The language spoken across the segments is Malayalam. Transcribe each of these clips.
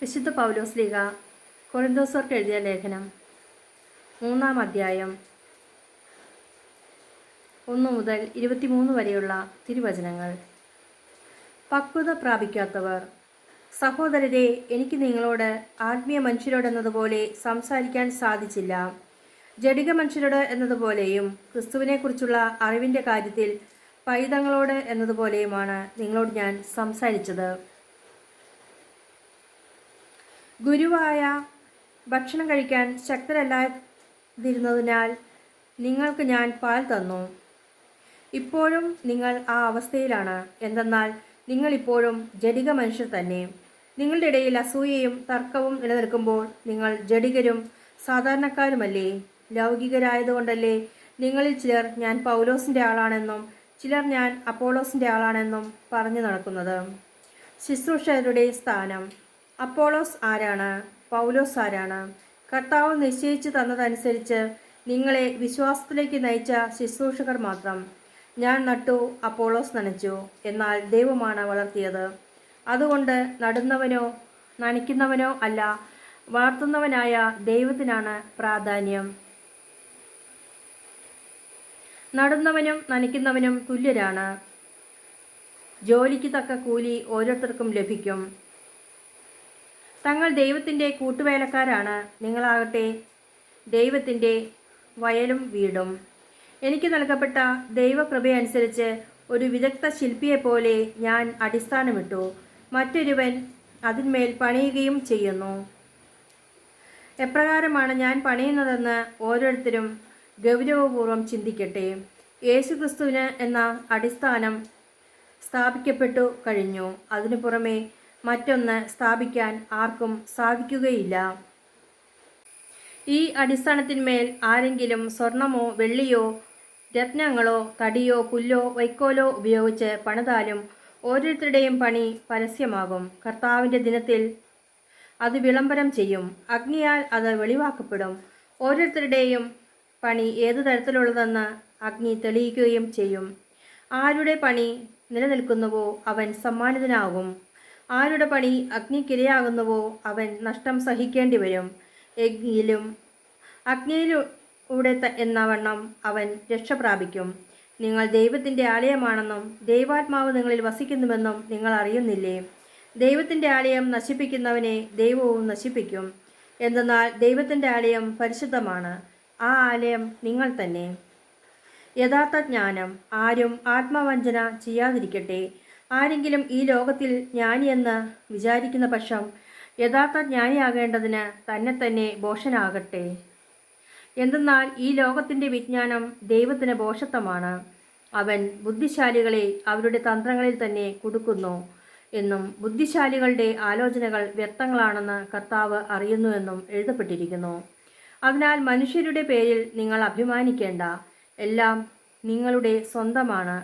വിശുദ്ധ പൗലോസ്ലീഹ കൊരിന്തോസ്യർക്ക് എഴുതിയ ലേഖനം 3-ാം അധ്യായം 1 മുതൽ 23 വരെയുള്ള തിരുവചനങ്ങൾ. പക്വത പ്രാപിക്കാത്തവർ, സഹോദരരെ, എനിക്ക് നിങ്ങളോട് ആത്മീയ മനുഷ്യരോടെന്നതുപോലെ സംസാരിക്കാൻ സാധിച്ചില്ല. ജഡിക മനുഷ്യരോട് എന്നതുപോലെയും ക്രിസ്തുവിനെക്കുറിച്ചുള്ള അറിവിൻ്റെ കാര്യത്തിൽ പൈതങ്ങളോട് എന്നതുപോലെയുമാണ് നിങ്ങളോട് ഞാൻ സംസാരിച്ചത്. ഗുരുവായ ഭക്ഷണം കഴിക്കാൻ ശക്തരല്ലാതിരുന്നതിനാൽ നിങ്ങൾക്ക് ഞാൻ പാൽ തന്നു. ഇപ്പോഴും നിങ്ങൾ ആ അവസ്ഥയിലാണ്. എന്തെന്നാൽ നിങ്ങളിപ്പോഴും ജഡിക മനുഷ്യർ തന്നെ. നിങ്ങളുടെ ഇടയിൽ അസൂയയും തർക്കവും നിലനിൽക്കുമ്പോൾ നിങ്ങൾ ജഡികരും സാധാരണക്കാരുമല്ലേ? ലൗകികരായതുകൊണ്ടല്ലേ നിങ്ങളിൽ ചിലർ ഞാൻ പൗലോസിൻ്റെ ആളാണെന്നും ചിലർ ഞാൻ അപ്പോളോസിൻ്റെ ആളാണെന്നും പറഞ്ഞു നടക്കുന്നത്? ശുശ്രൂഷകരുടെ സ്ഥാനം. അപ്പോളോസ് ആരാണ്? പൗലോസ് ആരാണ്? കർത്താവ് നിശ്ചയിച്ചു തന്നതനുസരിച്ച് നിങ്ങളെ വിശ്വാസത്തിലേക്ക് നയിച്ച ശുശ്രൂഷകർ മാത്രം. ഞാൻ നട്ടു, അപ്പോളോസ് നനച്ചു, എന്നാൽ ദൈവമാണ് വളർത്തിയത്. അതുകൊണ്ട് നടുന്നവനോ നനയ്ക്കുന്നവനോ അല്ല, വളർത്തുന്നവനായ ദൈവത്തിനാണ് പ്രാധാന്യം. നടുന്നവനും നനയ്ക്കുന്നവനും തുല്യരാണ്. ജോലിക്ക് തക്ക കൂലി ഓരോരുത്തർക്കും ലഭിക്കും. തങ്ങൾ ദൈവത്തിൻ്റെ കൂട്ടുവേലക്കാരാണ്. നിങ്ങളാകട്ടെ ദൈവത്തിൻ്റെ വയലും വീടും. എനിക്ക് നൽകപ്പെട്ട ദൈവകൃപയനുസരിച്ച് ഒരു വിദഗ്ധ ശില്പിയെപ്പോലെ ഞാൻ അടിസ്ഥാനമിട്ടു, മറ്റൊരുവൻ അതിന്മേൽ പണിയുകയും ചെയ്യുന്നു. എപ്രകാരമാണ് ഞാൻ പണിയുന്നതെന്ന് ഓരോരുത്തരും ഗൗരവപൂർവ്വം ചിന്തിക്കട്ടെ. യേശുക്രിസ്തുവിന് എന്ന അടിസ്ഥാനം സ്ഥാപിക്കപ്പെട്ടു കഴിഞ്ഞു. അതിനു പുറമെ മറ്റൊന്ന് സ്ഥാപിക്കാൻ ആർക്കും സാധിക്കുകയില്ല. ഈ അടിസ്ഥാനത്തിന്മേൽ ആരെങ്കിലും സ്വർണമോ വെള്ളിയോ രത്നങ്ങളോ തടിയോ പുല്ലോ വൈക്കോലോ ഉപയോഗിച്ച് പണിതാലും ഓരോരുത്തരുടെയും പണി പരസ്യമാകും. കർത്താവിൻ്റെ ദിനത്തിൽ അത് വിളംബരം ചെയ്യും. അഗ്നിയാൽ അത് വെളിവാക്കപ്പെടും. ഓരോരുത്തരുടെയും പണി ഏതു തരത്തിലുള്ളതെന്ന് അഗ്നി തെളിയിക്കുകയും ചെയ്യും. ആരുടെ പണി നിലനിൽക്കുന്നുവോ അവൻ സമ്മാനിതനാകും. ആരുടെ പണി അഗ്നിക്കിരയാകുന്നുവോ അവൻ നഷ്ടം സഹിക്കേണ്ടി വരും. എങ്കിലും അഗ്നിയിലൂടെ എന്നവണ്ണം അവൻ രക്ഷ പ്രാപിക്കും. നിങ്ങൾ ദൈവത്തിൻ്റെ ആലയമാണെന്നും ദൈവാത്മാവ് നിങ്ങളിൽ വസിക്കുന്നുവെന്നും നിങ്ങൾ അറിയുന്നില്ലേ? ദൈവത്തിൻ്റെ ആലയം നശിപ്പിക്കുന്നവനെ ദൈവവും നശിപ്പിക്കും. എന്തെന്നാൽ ദൈവത്തിൻ്റെ ആലയം പരിശുദ്ധമാണ്. ആ ആലയം നിങ്ങൾ തന്നെ. യഥാർത്ഥ ജ്ഞാനം. ആരും ആത്മവഞ്ചന ചെയ്യാതിരിക്കട്ടെ. ആരെങ്കിലും ഈ ലോകത്തിൽ ജ്ഞാനിയെന്ന് വിചാരിക്കുന്ന പക്ഷം യഥാർത്ഥ ജ്ഞാനിയാകേണ്ടതിന് തന്നെ തന്നെ ഭോഷനാകട്ടെ. എന്തെന്നാൽ ഈ ലോകത്തിൻ്റെ വിജ്ഞാനം ദൈവത്തിന് ഭോഷത്വമാണ്. അവൻ ബുദ്ധിശാലികളെ അവരുടെ തന്ത്രങ്ങളിൽ തന്നെ കുടുക്കുന്നു എന്നും ബുദ്ധിശാലികളുടെ ആലോചനകൾ വ്യർത്ഥങ്ങളാണെന്ന് കർത്താവ് അറിയുന്നുവെന്നും എഴുതപ്പെട്ടിരിക്കുന്നു. അതിനാൽ മനുഷ്യരുടെ പേരിൽ നിങ്ങൾ അഭിമാനിക്കേണ്ട. എല്ലാം നിങ്ങളുടെ സ്വന്തമാണ്.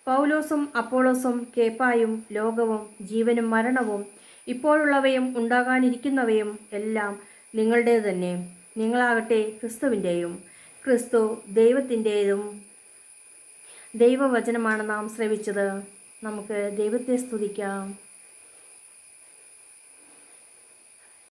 പൗലോസും അപ്പോളോസും കേപ്പായും ലോകവും ജീവനും മരണവും ഇപ്പോഴുള്ളവയും ഉണ്ടാകാനിരിക്കുന്നവയും എല്ലാം നിങ്ങളുടേത് തന്നെ. നിങ്ങളാകട്ടെ ക്രിസ്തുവിൻ്റെയും. ക്രിസ്തു ദൈവത്തിൻ്റെതും ദൈവവചനമാണ് നാം ശ്രവിച്ചത്. നമുക്ക് ദൈവത്തെ സ്തുതിക്കാം.